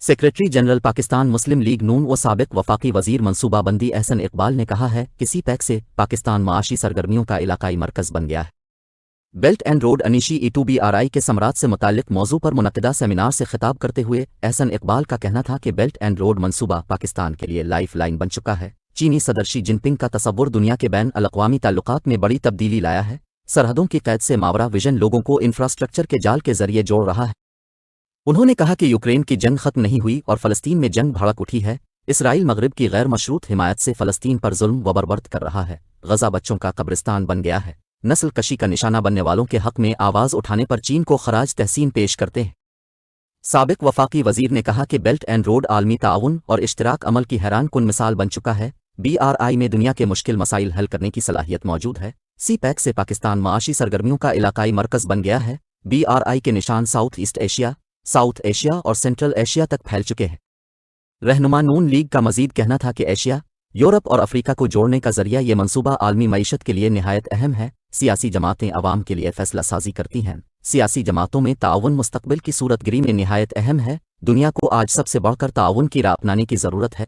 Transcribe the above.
Secretary general Pakistan मुस्लिम league नून व साबिक वफाकी वजीर मनसूबाबंदी एहसन इकबाल ने कहा है कि सीपैक से पाकिस्तान माशी सरगर्मियों का इलाकाई मरकज़ बन गया है। बेल्ट एंड रोड अनीशी E2BRI के समरात से मुताल्लिक मौजू पर मुनक़दा सेमिनार से खिताब करते हुए एहसन इकबाल का कहना था कि बेल्ट एंड रोड मनसूबा पाकिस्तान के लिए लाइफ लाइन बन चुका है। चीनी सदर शी जिनपिंग का तसव्वुर दुनिया के बैन अल-अक़वामी ताल्लुकात में बड़ी तब्दीली लाया है। सरहदों की कैद से मावरा विजन लोगों को इंफ्रास्ट्रक्चर के जाल के जरिए जोड़ रहा है। उन्होंने कहा कि यूक्रेन की जंग खत्म नहीं हुई और फ़लस्तीन में जंग भड़क उठी है। इसराइल मगरिब की गैर मशरूत हिमायत से फ़लस्तीन पर जुल्म व बर्बर्द कर रहा है। गज़ा बच्चों का कब्रिस्तान बन गया है। नस्ल कशी का निशाना बनने वालों के हक़ में आवाज़ उठाने पर चीन को खराज तहसीन पेश करते हैं। साबिक वफाकी वजीर ने कहा कि बेल्ट एंड रोड आलमी ताउन और इश्तराक अमल की हैरान कुन मिसाल बन चुका है। BRI में दुनिया के मुश्किल मसाइल हल करने की सलाहियत मौजूद है। सीपैक से पाकिस्तान माशी सरगर्मियों का इलाकाई मरकज़ बन गया है। BRI के निशान साउथ एशिया और सेंट्रल एशिया तक फैल चुके हैं। रहनुमा नून लीग का मजीद कहना था कि एशिया, यूरोप और अफ्रीका को जोड़ने का जरिया ये मंसूबा आलमी मईशत के लिए निहायत अहम है। सियासी जमातें अवाम के लिए फैसला साजी करती हैं। सियासी जमातों में ताउन मुस्तकबिल की सूरतगिरी में निहायत अहम है। दुनिया को आज सबसे बढ़कर ताउन की राह अपनाने की ज़रूरत है।